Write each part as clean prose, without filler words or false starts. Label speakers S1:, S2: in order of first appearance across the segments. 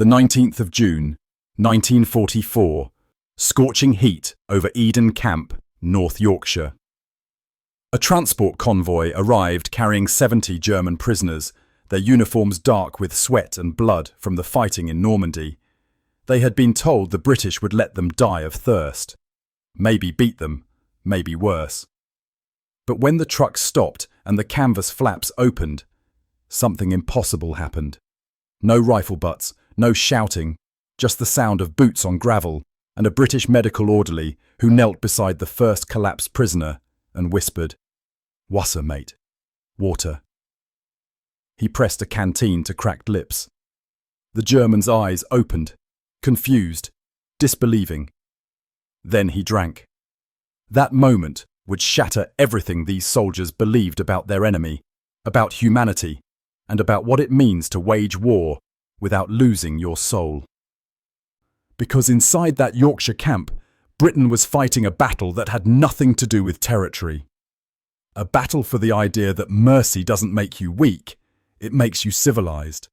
S1: The 19th of June, 1944. Scorching heat over Eden Camp, North Yorkshire. A transport convoy arrived carrying 70 German prisoners, their uniforms dark with sweat and blood from the fighting in Normandy. They had been told the British would let them die of thirst. Maybe beat them, maybe worse. But when the truck stopped and the canvas flaps opened, something impossible happened. No rifle butts, no shouting, just the sound of boots on gravel and a British medical orderly who knelt beside the first collapsed prisoner and whispered, "Wasser, mate. Water." He pressed a canteen to cracked lips. The German's eyes opened, confused, disbelieving. Then he drank. That moment would shatter everything these soldiers believed about their enemy, about humanity, and about what it means to wage war without losing your soul. Because inside that Yorkshire camp, Britain was fighting a battle that had nothing to do with territory. A battle for the idea that mercy doesn't make you weak, it makes you civilized.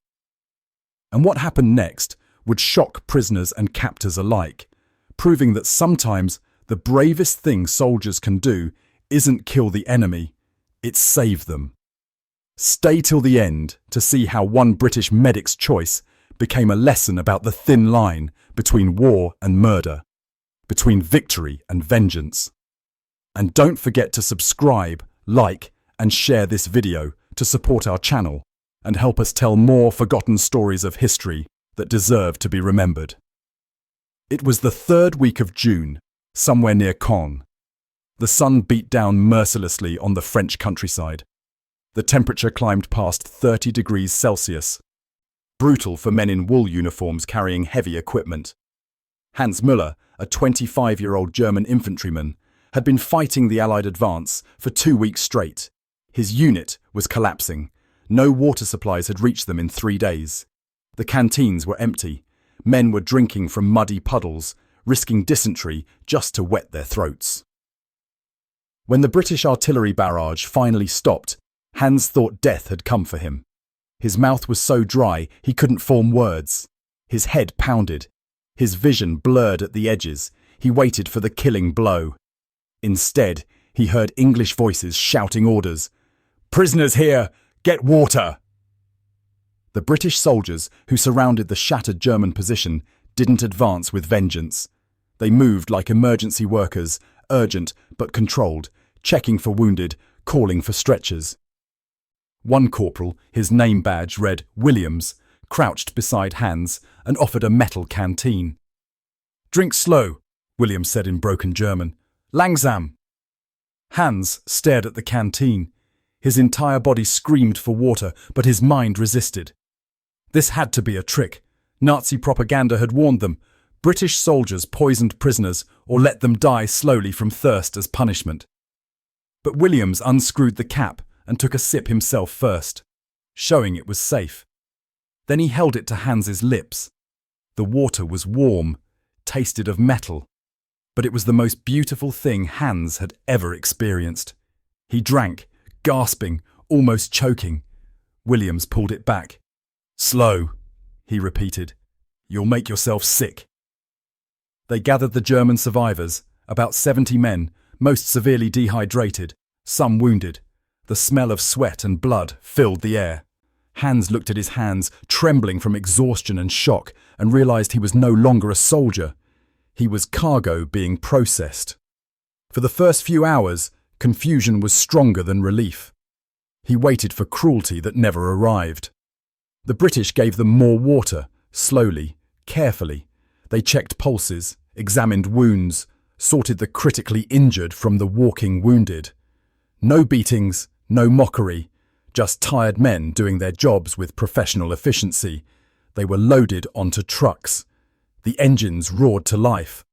S1: And what happened next would shock prisoners and captors alike, proving that sometimes the bravest thing soldiers can do isn't kill the enemy, it's save them. Stay till the end to see how one British medic's choice became a lesson about the thin line between war and murder, between victory and vengeance. And don't forget to subscribe, like, and share this video to support our channel and help us tell more forgotten stories of history that deserve to be remembered. It was the 3rd week of June, somewhere near Caen. The sun beat down mercilessly on the French countryside. The temperature climbed past 30 degrees Celsius. Brutal for men in wool uniforms carrying heavy equipment. Hans Müller, a 25-year-old German infantryman, had been fighting the Allied advance for 2 weeks straight. His unit was collapsing. No water supplies had reached them in 3 days. The canteens were empty. Men were drinking from muddy puddles, risking dysentery just to wet their throats. When the British artillery barrage finally stopped, Hans thought death had come for him. His mouth was so dry he couldn't form words. His head pounded. His vision blurred at the edges. He waited for the killing blow. Instead, he heard English voices shouting orders. "Prisoners here! Get water!" The British soldiers who surrounded the shattered German position didn't advance with vengeance. They moved like emergency workers, urgent but controlled, checking for wounded, calling for stretchers. One corporal, his name badge read Williams, crouched beside Hans and offered a metal canteen. "Drink slow," Williams said in broken German. "Langsam." Hans stared at the canteen. His entire body screamed for water, but his mind resisted. This had to be a trick. Nazi propaganda had warned them. British soldiers poisoned prisoners or let them die slowly from thirst as punishment. But Williams unscrewed the cap and took a sip himself first, showing it was safe. Then he held it to Hans's lips. The water was warm, tasted of metal, but it was the most beautiful thing Hans had ever experienced. He drank, gasping, almost choking. Williams pulled it back. "Slow," he repeated. "You'll make yourself sick." They gathered the German survivors, about 70 men, most severely dehydrated, some wounded. The smell of sweat and blood filled the air. Hans looked at his hands, trembling from exhaustion and shock, and realized he was no longer a soldier. He was cargo being processed. For the first few hours, confusion was stronger than relief. He waited for cruelty that never arrived. The British gave them more water, slowly, carefully. They checked pulses, examined wounds, sorted the critically injured from the walking wounded. No beatings, no mockery, just tired men doing their jobs with professional efficiency. They were loaded onto trucks. The engines roared to life.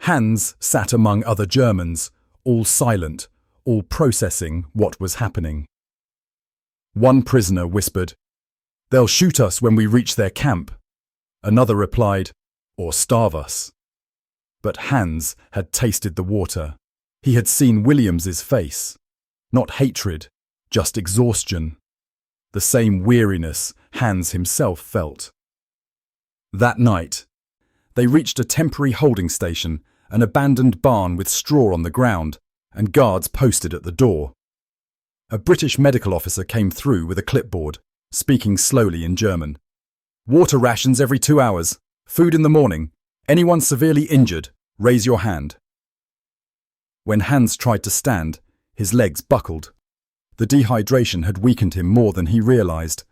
S1: Hans sat among other Germans, all silent, all processing what was happening. One prisoner whispered, "They'll shoot us when we reach their camp." Another replied, "Or starve us." But Hans had tasted the water. He had seen Williams's face. Not hatred, just exhaustion. The same weariness Hans himself felt. That night, they reached a temporary holding station, an abandoned barn with straw on the ground, and guards posted at the door. A British medical officer came through with a clipboard, speaking slowly in German. "Water rations every 2 hours. Food in the morning. Anyone severely injured, raise your hand." When Hans tried to stand, his legs buckled. The dehydration had weakened him more than he realized.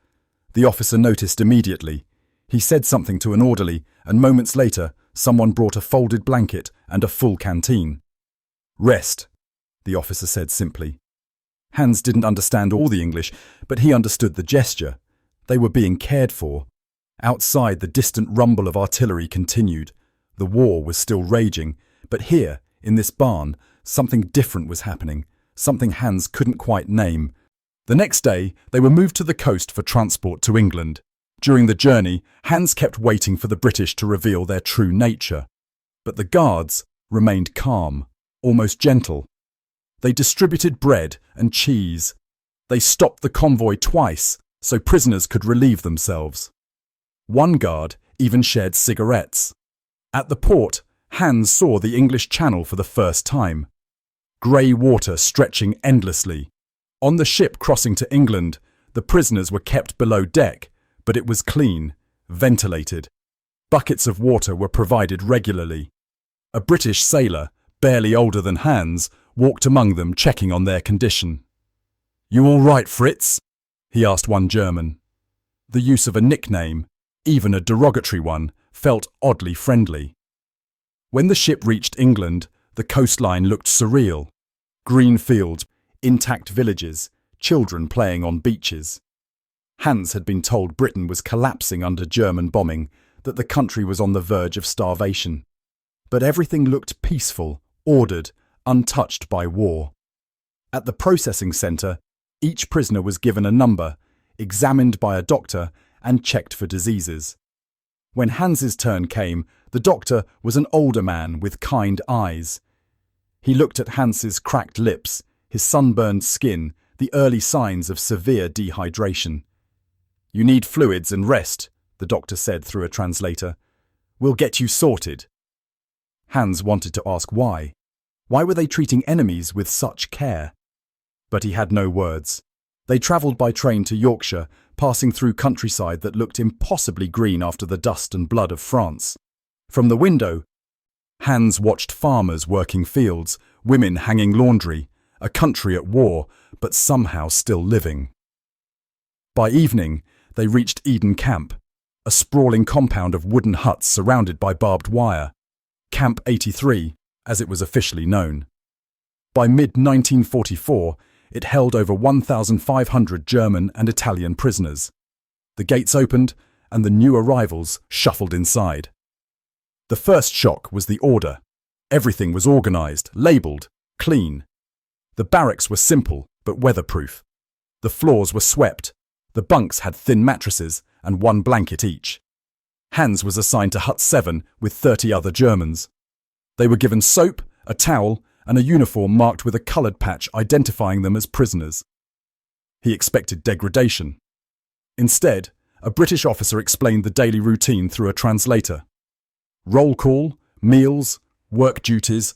S1: The officer noticed immediately. He said something to an orderly, and moments later, someone brought a folded blanket and a full canteen. "Rest," the officer said simply. Hans didn't understand all the English, but he understood the gesture. They were being cared for. Outside, the distant rumble of artillery continued. The war was still raging, but here, in this barn, something different was happening, something Hans couldn't quite name. The next day, they were moved to the coast for transport to England. During the journey, Hans kept waiting for the British to reveal their true nature. But the guards remained calm, almost gentle. They distributed bread and cheese. They stopped the convoy twice so prisoners could relieve themselves. One guard even shared cigarettes. At the port, Hans saw the English Channel for the first time. Grey water stretching endlessly. On the ship crossing to England, the prisoners were kept below deck, but it was clean, ventilated. Buckets of water were provided regularly. A British sailor, barely older than Hans, walked among them checking on their condition. "You all right, Fritz?" he asked one German. The use of a nickname, even a derogatory one, felt oddly friendly. When the ship reached England, the coastline looked surreal. Green fields, intact villages, children playing on beaches. Hans had been told Britain was collapsing under German bombing, that the country was on the verge of starvation. But everything looked peaceful, ordered, untouched by war. At the processing centre, each prisoner was given a number, examined by a doctor, and checked for diseases. When Hans's turn came, the doctor was an older man with kind eyes. He looked at Hans's cracked lips, his sunburned skin, the early signs of severe dehydration. "You need fluids and rest," the doctor said through a translator. "We'll get you sorted." Hans wanted to ask why. Why were they treating enemies with such care? But he had no words. They travelled by train to Yorkshire, passing through countryside that looked impossibly green after the dust and blood of France. From the window, Hans watched farmers working fields, women hanging laundry, a country at war, but somehow still living. By evening, they reached Eden Camp, a sprawling compound of wooden huts surrounded by barbed wire. Camp 83, as it was officially known. By mid-1944, it held over 1,500 German and Italian prisoners. The gates opened, and the new arrivals shuffled inside. The first shock was the order. Everything was organised, labelled, clean. The barracks were simple, but weatherproof. The floors were swept. The bunks had thin mattresses and one blanket each. Hans was assigned to Hut 7 with 30 other Germans. They were given soap, a towel, and a uniform marked with a coloured patch identifying them as prisoners. He expected degradation. Instead, a British officer explained the daily routine through a translator. Roll call, meals, work duties,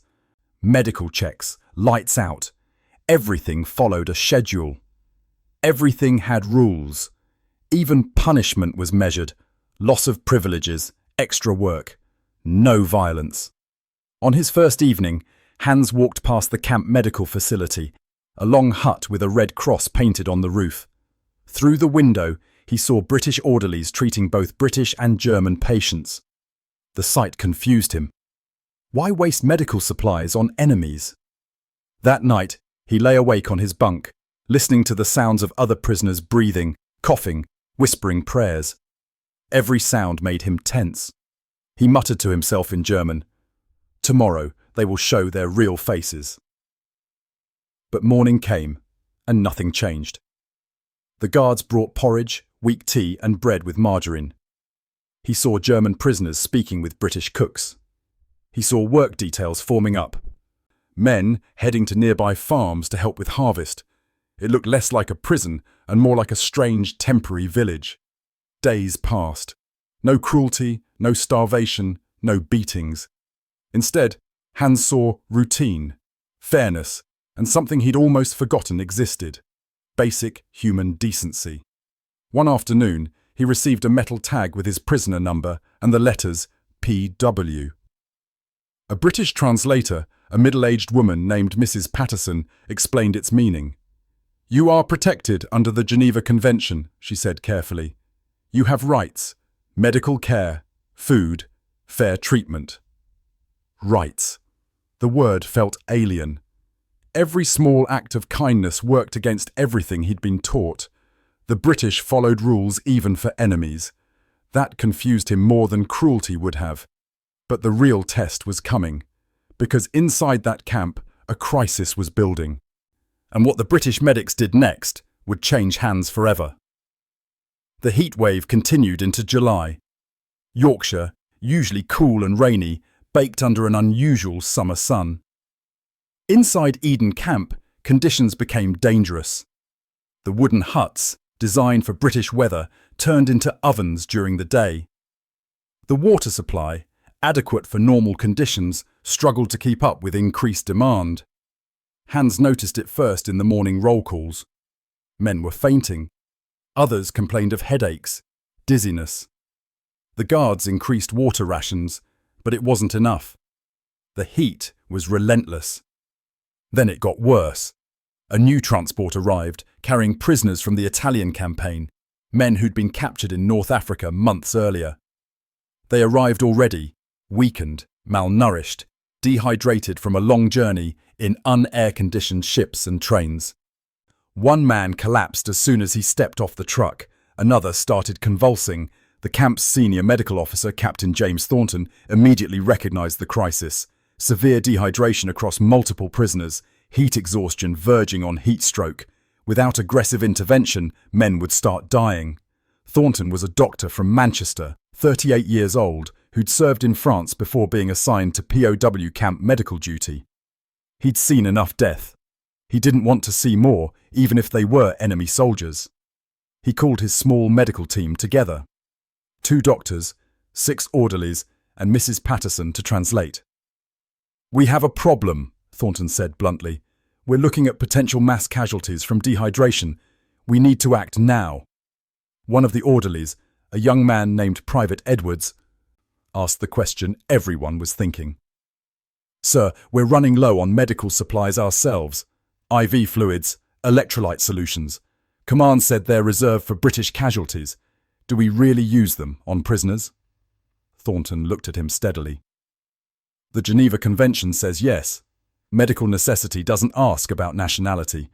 S1: medical checks, lights out. Everything followed a schedule. Everything had rules. Even punishment was measured. Loss of privileges, extra work, no violence. On his first evening, Hans walked past the camp medical facility, a long hut with a red cross painted on the roof. Through the window, he saw British orderlies treating both British and German patients. The sight confused him. Why waste medical supplies on enemies? That night, he lay awake on his bunk, listening to the sounds of other prisoners breathing, coughing, whispering prayers. Every sound made him tense. He muttered to himself in German, "Tomorrow they will show their real faces." But morning came, and nothing changed. The guards brought porridge, weak tea, and bread with margarine. He saw German prisoners speaking with British cooks. He saw work details forming up. Men heading to nearby farms to help with harvest. It looked less like a prison and more like a strange temporary village. Days passed. No cruelty, no starvation, no beatings. Instead, Hans saw routine, fairness, and something he'd almost forgotten existed: basic human decency. One afternoon, he received a metal tag with his prisoner number and the letters PW. A British translator, a middle-aged woman named Mrs. Patterson, explained its meaning. "You are protected under the Geneva Convention," she said carefully. "You have rights: medical care, food, fair treatment." Rights. The word felt alien. Every small act of kindness worked against everything he'd been taught. The British followed rules even for enemies. That confused him more than cruelty would have. But the real test was coming, because inside that camp, a crisis was building. And what the British medics did next would change Hans forever. The heat wave continued into July. Yorkshire, usually cool and rainy, baked under an unusual summer sun. Inside Eden Camp, conditions became dangerous. The wooden huts, designed for British weather, turned into ovens during the day. The water supply, adequate for normal conditions, struggled to keep up with increased demand. Hans noticed it first in the morning roll calls. Men were fainting. Others complained of headaches, dizziness. The guards increased water rations, but it wasn't enough. The heat was relentless. Then it got worse. A new transport arrived, carrying prisoners from the Italian campaign, men who'd been captured in North Africa months earlier. They arrived already, weakened, malnourished, dehydrated from a long journey in un-air-conditioned ships and trains. One man collapsed as soon as he stepped off the truck. Another started convulsing. The camp's senior medical officer, Captain James Thornton, immediately recognized the crisis. Severe dehydration across multiple prisoners, heat exhaustion verging on heat stroke. Without aggressive intervention, men would start dying. Thornton was a doctor from Manchester, 38 years old, who'd served in France before being assigned to POW camp medical duty. He'd seen enough death. He didn't want to see more, even if they were enemy soldiers. He called his small medical team together. 2 doctors, 6 orderlies, and Mrs. Patterson to translate. "We have a problem," Thornton said bluntly. "We're looking at potential mass casualties from dehydration. We need to act now." One of the orderlies, a young man named Private Edwards, asked the question everyone was thinking. "Sir, we're running low on medical supplies ourselves. IV fluids, electrolyte solutions. Command said they're reserved for British casualties. Do we really use them on prisoners?" Thornton looked at him steadily. "The Geneva Convention says yes. Medical necessity doesn't ask about nationality.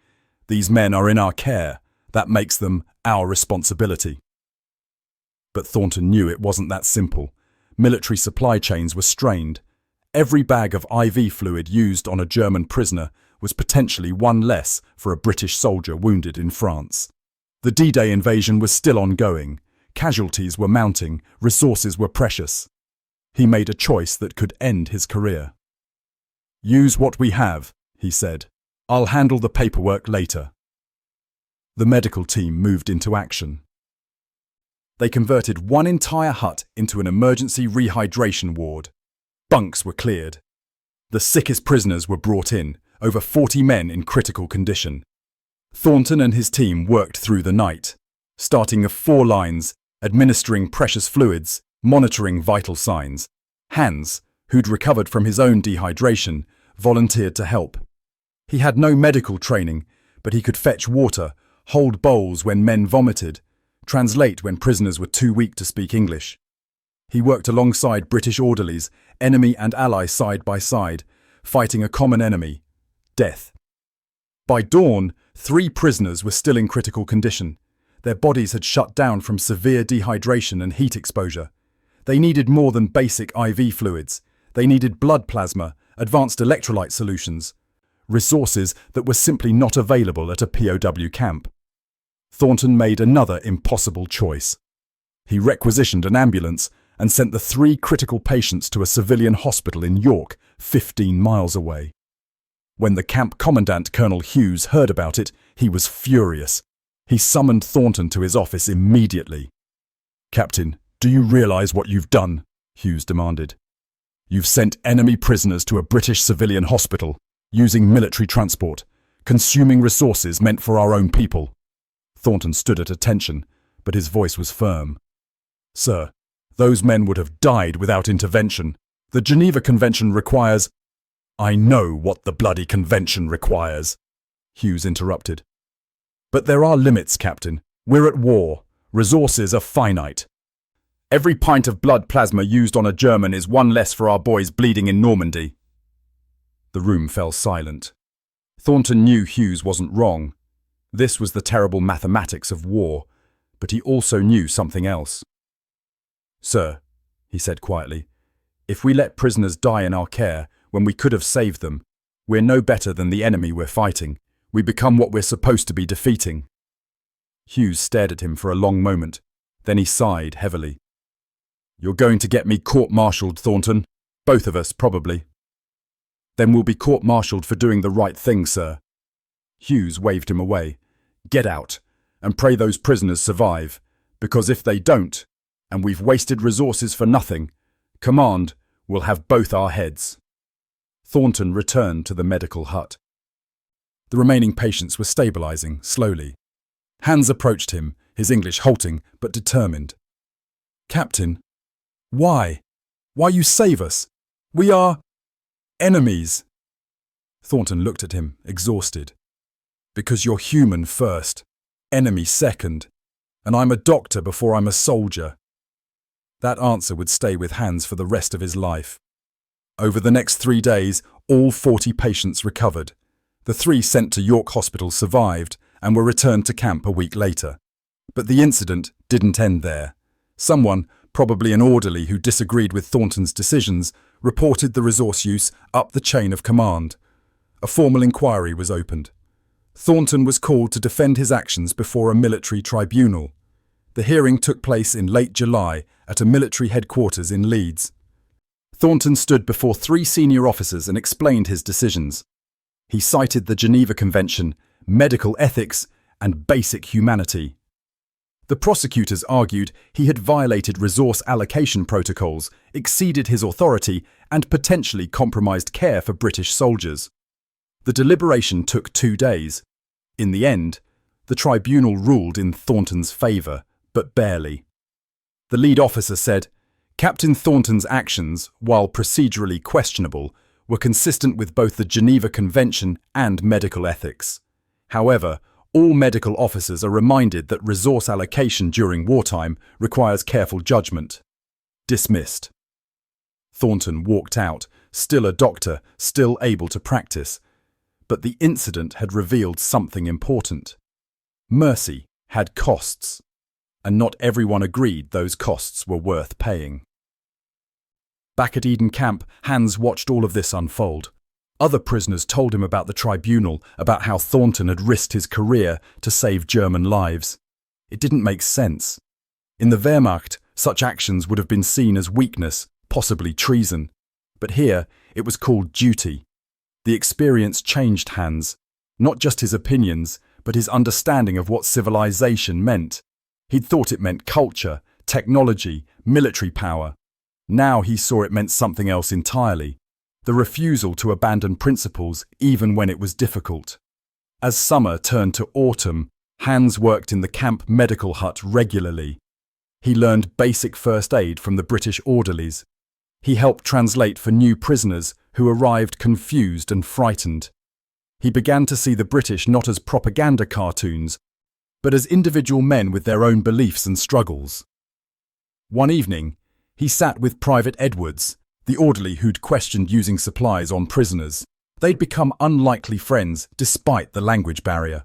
S1: These men are in our care. That makes them our responsibility." But Thornton knew it wasn't that simple. Military supply chains were strained. Every bag of IV fluid used on a German prisoner was potentially one less for a British soldier wounded in France. The D-Day invasion was still ongoing. Casualties were mounting, resources were precious. He made a choice that could end his career. "Use what we have," he said. "I'll handle the paperwork later." The medical team moved into action. They converted one entire hut into an emergency rehydration ward. Bunks were cleared. The sickest prisoners were brought in, over 40 men in critical condition. Thornton and his team worked through the night, starting of 4 lines, administering precious fluids, monitoring vital signs. Hans, who'd recovered from his own dehydration, volunteered to help. He had no medical training, but he could fetch water, hold bowls when men vomited, translate when prisoners were too weak to speak English. He worked alongside British orderlies, enemy and ally side by side, fighting a common enemy: death. By dawn, 3 prisoners were still in critical condition. Their bodies had shut down from severe dehydration and heat exposure. They needed more than basic IV fluids. They needed blood plasma, advanced electrolyte solutions, resources that were simply not available at a POW camp. Thornton made another impossible choice. He requisitioned an ambulance and sent the 3 critical patients to a civilian hospital in York, 15 miles away. When the camp commandant, Colonel Hughes, heard about it, he was furious. He summoned Thornton to his office immediately. "Captain, do you realize what you've done?" Hughes demanded. You've sent enemy prisoners to a British civilian hospital, using military transport, consuming resources meant for our own people. Thornton stood at attention, but his voice was firm. Sir, those men would have died without intervention. The Geneva Convention requires— I know what the bloody convention requires, Hughes interrupted. But there are limits, Captain. We're at war. Resources are finite. Every pint of blood plasma used on a German is one less for our boys bleeding in Normandy. The room fell silent. Thornton knew Hughes wasn't wrong. This was the terrible mathematics of war, but he also knew something else. Sir, he said quietly, if we let prisoners die in our care when we could have saved them, we're no better than the enemy we're fighting. We become what we're supposed to be defeating. Hughes stared at him for a long moment. Then he sighed heavily. You're going to get me court-martialed, Thornton. Both of us, probably. Then we'll be court-martialed for doing the right thing, sir. Hughes waved him away. Get out, and pray those prisoners survive, because if they don't, and we've wasted resources for nothing, command will have both our heads. Thornton returned to the medical hut. The remaining patients were stabilizing, slowly. Hans approached him, his English halting but determined. Captain, why? Why you save us? We are enemies. Thornton looked at him, exhausted. Because you're human first, enemy second, and I'm a doctor before I'm a soldier. That answer would stay with Hans for the rest of his life. Over the next 3 days, all 40 patients recovered. The 3 sent to York Hospital survived and were returned to camp a week later. But the incident didn't end there. Someone, probably an orderly who disagreed with Thornton's decisions, reported the resource use up the chain of command. A formal inquiry was opened. Thornton was called to defend his actions before a military tribunal. The hearing took place in late July at a military headquarters in Leeds. Thornton stood before 3 senior officers and explained his decisions. He cited the Geneva Convention, medical ethics, and basic humanity. The prosecutors argued he had violated resource allocation protocols, exceeded his authority, and potentially compromised care for British soldiers. The deliberation took 2 days. In the end, the tribunal ruled in Thornton's favour, but barely. The lead officer said, Captain Thornton's actions, while procedurally questionable, were consistent with both the Geneva Convention and medical ethics. However, all medical officers are reminded that resource allocation during wartime requires careful judgment. Dismissed. Thornton walked out, still a doctor, still able to practice. But the incident had revealed something important. Mercy had costs, and not everyone agreed those costs were worth paying. Back at Eden Camp, Hans watched all of this unfold. Other prisoners told him about the tribunal, about how Thornton had risked his career to save German lives. It didn't make sense. In the Wehrmacht, such actions would have been seen as weakness, possibly treason. But here, it was called duty. The experience changed Hans, not just his opinions, but his understanding of what civilization meant. He'd thought it meant culture, technology, military power. Now he saw it meant something else entirely. The refusal to abandon principles even when it was difficult. As summer turned to autumn, Hans worked in the camp medical hut regularly. He learned basic first aid from the British orderlies. He helped translate for new prisoners who arrived confused and frightened. He began to see the British not as propaganda cartoons, but as individual men with their own beliefs and struggles. One evening, he sat with Private Edwards, the orderly who'd questioned using supplies on prisoners. They'd become unlikely friends despite the language barrier.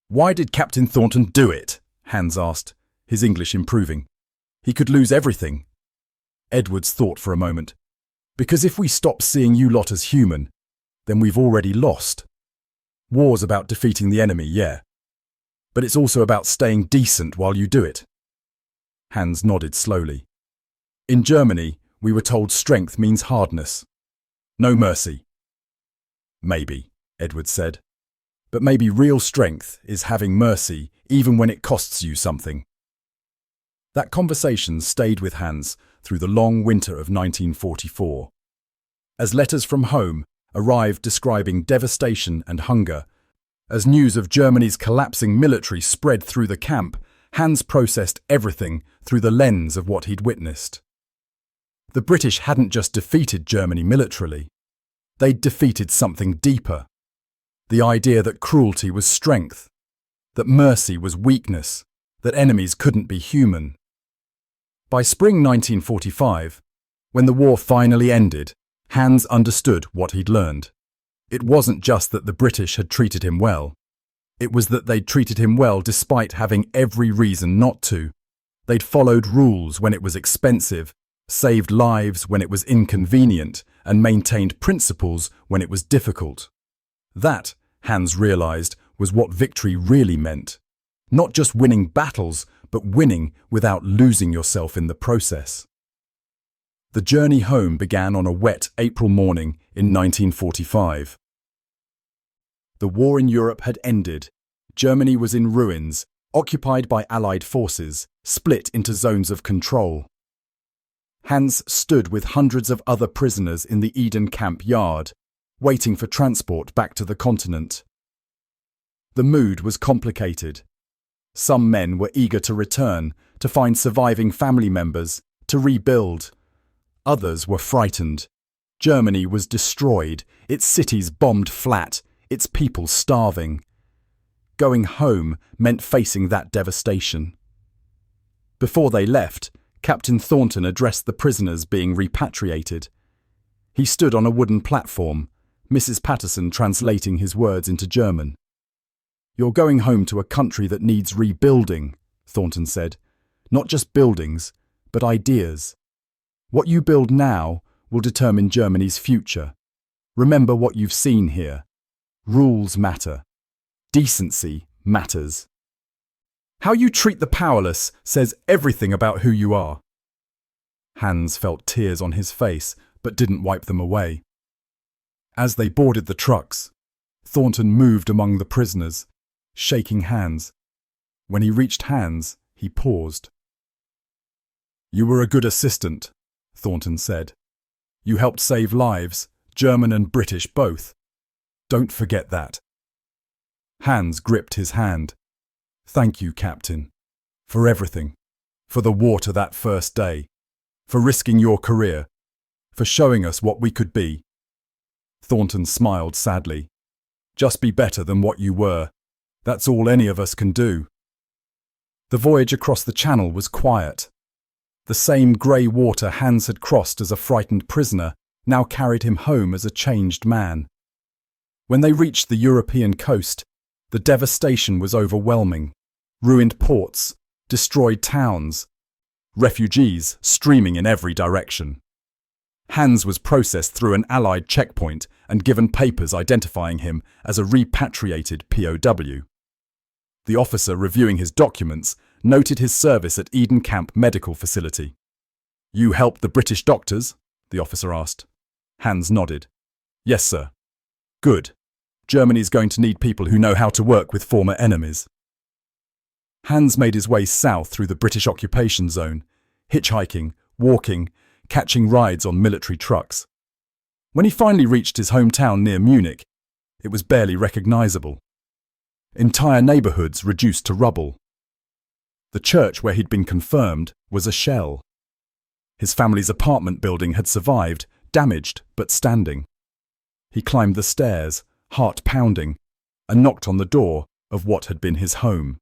S1: Why did Captain Thornton do it? Hans asked, his English improving. He could lose everything. Edwards thought for a moment. Because if we stop seeing you lot as human, then we've already lost. War's about defeating the enemy, yeah. But it's also about staying decent while you do it. Hans nodded slowly. In Germany, we were told strength means hardness. No mercy. Maybe, Edwards said. But maybe real strength is having mercy even when it costs you something. That conversation stayed with Hans, through the long winter of 1944. As letters from home arrived describing devastation and hunger, as news of Germany's collapsing military spread through the camp, Hans processed everything through the lens of what he'd witnessed. The British hadn't just defeated Germany militarily. They'd defeated something deeper. The idea that cruelty was strength, that mercy was weakness, that enemies couldn't be human. By spring 1945, when the war finally ended, Hans understood what he'd learned. It wasn't just that the British had treated him well. It was that they'd treated him well despite having every reason not to. They'd followed rules when it was expensive, saved lives when it was inconvenient, and maintained principles when it was difficult. That, Hans realized, was what victory really meant. Not just winning battles, but winning without losing yourself in the process. The journey home began on a wet April morning in 1945. The war in Europe had ended. Germany was in ruins, occupied by Allied forces, split into zones of control. Hans stood with hundreds of other prisoners in the Eden camp yard, waiting for transport back to the continent. The mood was complicated. Some men were eager to return, to find surviving family members, to rebuild. Others were frightened. Germany was destroyed, its cities bombed flat, its people starving. Going home meant facing that devastation. Before they left, Captain Thornton addressed the prisoners being repatriated. He stood on a wooden platform, Mrs. Patterson translating his words into German. "You're going home to a country that needs rebuilding," Thornton said. "Not just buildings, but ideas. What you build now will determine Germany's future. Remember what you've seen here. Rules matter. Decency matters. How you treat the powerless says everything about who you are." Hans felt tears on his face, but didn't wipe them away. As they boarded the trucks, Thornton moved among the prisoners, shaking hands. When he reached Hans, he paused. "You were a good assistant," Thornton said. "You helped save lives, German and British both. Don't forget that." Hans gripped his hand. "Thank you, Captain, for everything, for the water that first day, for risking your career, for showing us what we could be." Thornton smiled sadly. "Just be better than what you were. That's all any of us can do." The voyage across the channel was quiet. The same grey water Hans had crossed as a frightened prisoner now carried him home as a changed man. When they reached the European coast, the devastation was overwhelming. Ruined ports, destroyed towns, refugees streaming in every direction. Hans was processed through an Allied checkpoint and given papers identifying him as a repatriated POW. The officer reviewing his documents noted his service at Eden Camp Medical Facility. "You helped the British doctors?" the officer asked. Hans nodded. "Yes, sir." "Good. Germany's going to need people who know how to work with former enemies." Hans made his way south through the British occupation zone, hitchhiking, walking, catching rides on military trucks. When he finally reached his hometown near Munich, it was barely recognizable. Entire neighborhoods reduced to rubble. The church where he'd been confirmed was a shell. His family's apartment building had survived, damaged but standing. He climbed the stairs, heart pounding, and knocked on the door of what had been his home.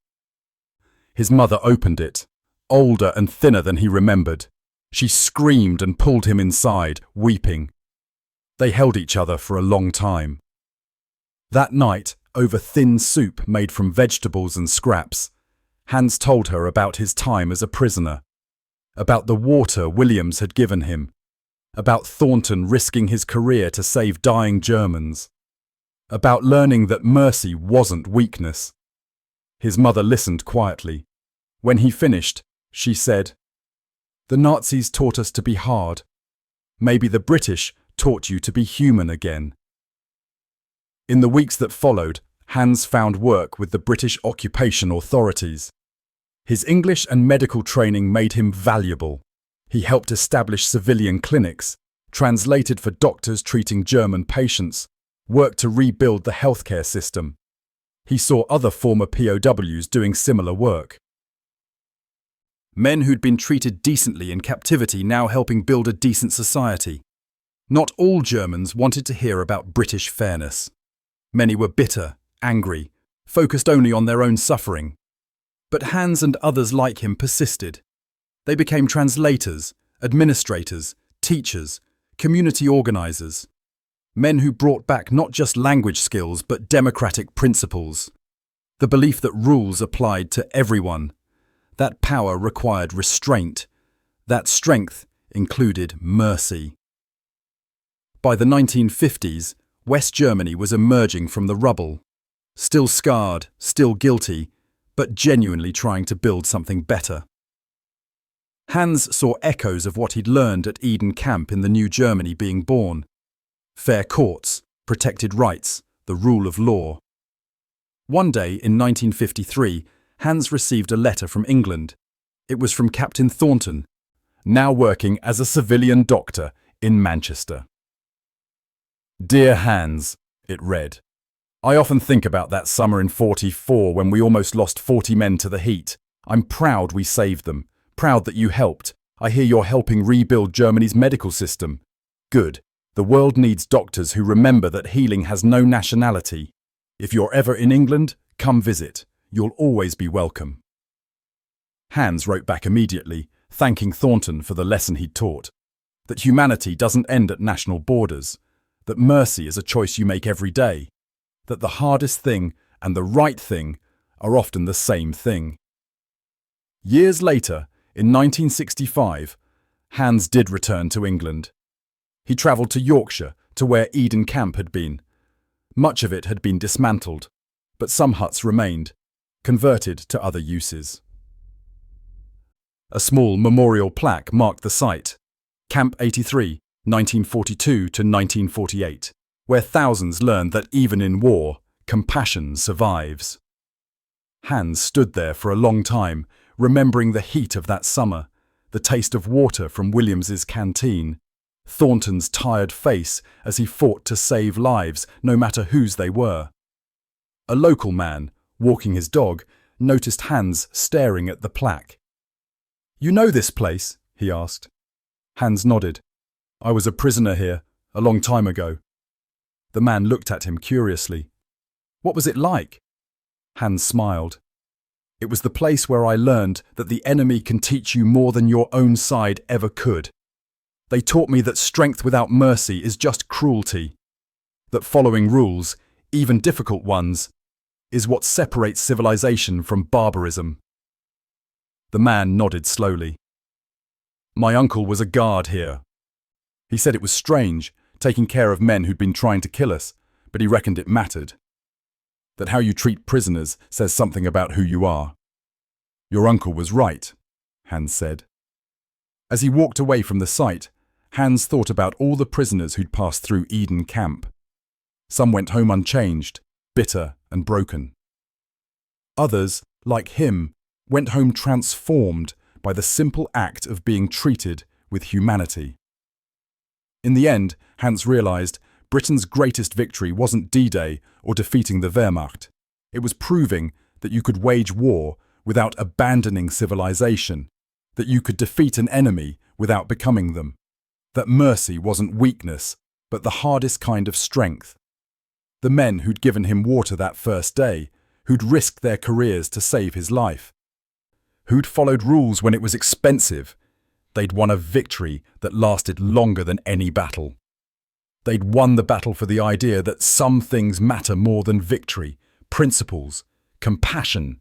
S1: His mother opened it, older and thinner than he remembered. She screamed and pulled him inside, weeping. They held each other for a long time. That night, over thin soup made from vegetables and scraps, Hans told her about his time as a prisoner, about the water Williams had given him, about Thornton risking his career to save dying Germans, about learning that mercy wasn't weakness. His mother listened quietly. When he finished, she said, "The Nazis taught us to be hard. Maybe the British taught you to be human again." In the weeks that followed, Hans found work with the British occupation authorities. His English and medical training made him valuable. He helped establish civilian clinics, translated for doctors treating German patients, worked to rebuild the healthcare system. He saw other former POWs doing similar work. Men who'd been treated decently in captivity now helping build a decent society. Not all Germans wanted to hear about British fairness. Many were bitter, angry, focused only on their own suffering. But Hans and others like him persisted. They became translators, administrators, teachers, community organisers. Men who brought back not just language skills but democratic principles. The belief that rules applied to everyone. That power required restraint. That strength included mercy. By the 1950s, West Germany was emerging from the rubble. Still scarred, still guilty, but genuinely trying to build something better. Hans saw echoes of what he'd learned at Eden Camp in the new Germany being born. Fair courts, protected rights, the rule of law. One day in 1953, Hans received a letter from England. It was from Captain Thornton, now working as a civilian doctor in Manchester. Dear Hans, it read, I often think about that summer in '44 when we almost lost 40 men to the heat. I'm proud we saved them, proud that you helped. I hear you're helping rebuild Germany's medical system. Good. The world needs doctors who remember that healing has no nationality. If you're ever in England, come visit. You'll always be welcome. Hans wrote back immediately, thanking Thornton for the lesson he'd taught. That humanity doesn't end at national borders. That mercy is a choice you make every day. That the hardest thing and the right thing are often the same thing. Years later, in 1965, Hans did return to England. He travelled to Yorkshire, to where Eden Camp had been. Much of it had been dismantled, but some huts remained, converted to other uses. A small memorial plaque marked the site, Camp 83, 1942 to 1948, where thousands learned that even in war, compassion survives. Hans stood there for a long time, remembering the heat of that summer, the taste of water from Williams's canteen, Thornton's tired face as he fought to save lives, no matter whose they were. A local man, walking his dog, noticed Hans staring at the plaque. You know this place? He asked. Hans nodded. I was a prisoner here, a long time ago. The man looked at him curiously. What was it like? Hans smiled. It was the place where I learned that the enemy can teach you more than your own side ever could. They taught me that strength without mercy is just cruelty. That following rules, even difficult ones, is what separates civilization from barbarism. The man nodded slowly. My uncle was a guard here. He said it was strange, taking care of men who'd been trying to kill us, but he reckoned it mattered. That how you treat prisoners says something about who you are. Your uncle was right, Hans said. As he walked away from the site, Hans thought about all the prisoners who'd passed through Eden Camp. Some went home unchanged, bitter and broken. Others, like him, went home transformed by the simple act of being treated with humanity. In the end, Hans realised Britain's greatest victory wasn't D-Day or defeating the Wehrmacht. It was proving that you could wage war without abandoning civilization, that you could defeat an enemy without becoming them, that mercy wasn't weakness, but the hardest kind of strength. The men who'd given him water that first day, who'd risked their careers to save his life, who'd followed rules when it was expensive, they'd won a victory that lasted longer than any battle. They'd won the battle for the idea that some things matter more than victory, principles, compassion,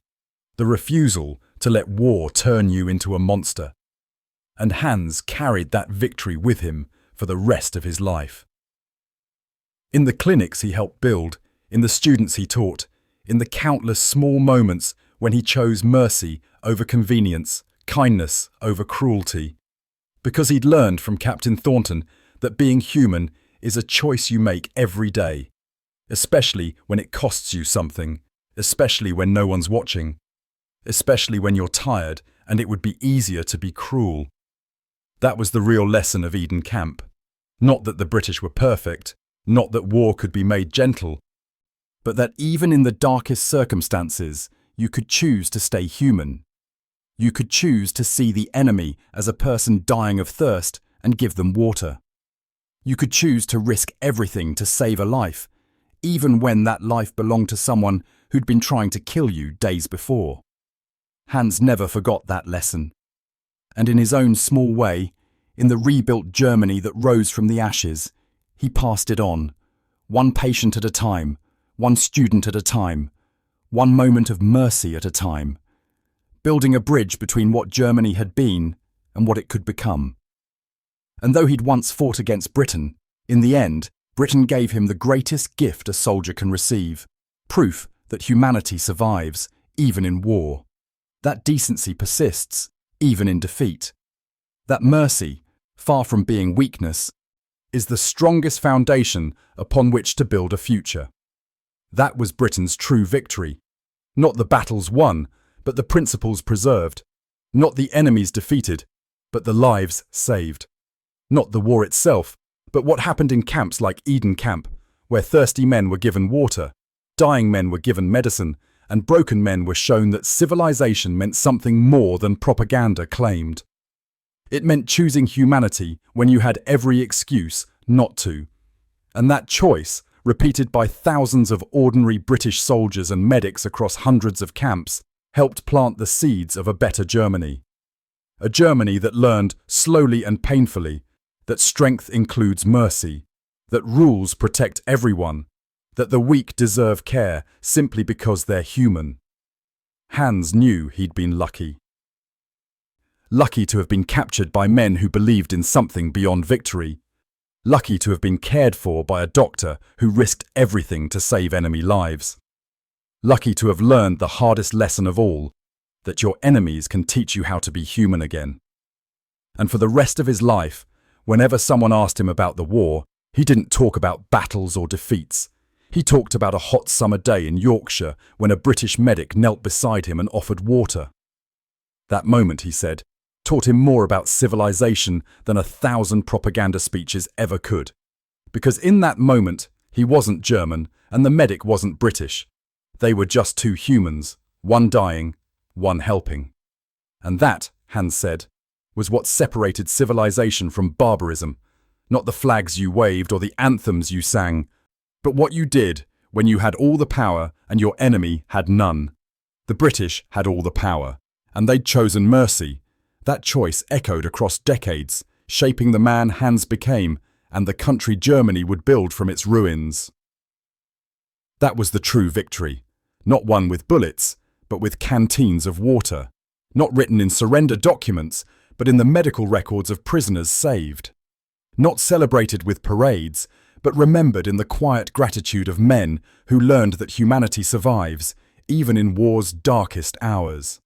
S1: the refusal to let war turn you into a monster. And Hans carried that victory with him for the rest of his life. In the clinics he helped build, in the students he taught, in the countless small moments when he chose mercy over convenience, kindness over cruelty. Because he'd learned from Captain Thornton that being human is a choice you make every day, especially when it costs you something, especially when no one's watching, especially when you're tired and it would be easier to be cruel. That was the real lesson of Eden Camp. Not that the British were perfect, not that war could be made gentle, but that even in the darkest circumstances, you could choose to stay human. You could choose to see the enemy as a person dying of thirst and give them water. You could choose to risk everything to save a life, even when that life belonged to someone who'd been trying to kill you days before. Hans never forgot that lesson. And in his own small way, in the rebuilt Germany that rose from the ashes, he passed it on, one patient at a time, one student at a time, one moment of mercy at a time, building a bridge between what Germany had been and what it could become. And though he'd once fought against Britain, in the end, Britain gave him the greatest gift a soldier can receive, proof that humanity survives, even in war. That decency persists, even in defeat. That mercy, far from being weakness, is the strongest foundation upon which to build a future. That was Britain's true victory. Not the battles won, but the principles preserved. Not the enemies defeated, but the lives saved. Not the war itself, but what happened in camps like Eden Camp, where thirsty men were given water, dying men were given medicine, and broken men were shown that civilization meant something more than propaganda claimed. It meant choosing humanity when you had every excuse not to. And that choice, repeated by thousands of ordinary British soldiers and medics across hundreds of camps, helped plant the seeds of a better Germany. A Germany that learned, slowly and painfully, that strength includes mercy, that rules protect everyone, that the weak deserve care simply because they're human. Hans knew he'd been lucky. Lucky to have been captured by men who believed in something beyond victory. Lucky to have been cared for by a doctor who risked everything to save enemy lives. Lucky to have learned the hardest lesson of all, that your enemies can teach you how to be human again. And for the rest of his life, whenever someone asked him about the war, he didn't talk about battles or defeats. He talked about a hot summer day in Yorkshire when a British medic knelt beside him and offered water. That moment, he said, taught him more about civilization than 1,000 propaganda speeches ever could. Because in that moment, he wasn't German and the medic wasn't British. They were just two humans, one dying, one helping. And that, Hans said, was what separated civilization from barbarism, not the flags you waved or the anthems you sang, but what you did when you had all the power and your enemy had none. The British had all the power, and they'd chosen mercy. That choice echoed across decades, shaping the man Hans became and the country Germany would build from its ruins. That was the true victory, not won with bullets, but with canteens of water, not written in surrender documents, but in the medical records of prisoners saved. Not celebrated with parades, but remembered in the quiet gratitude of men who learned that humanity survives, even in war's darkest hours.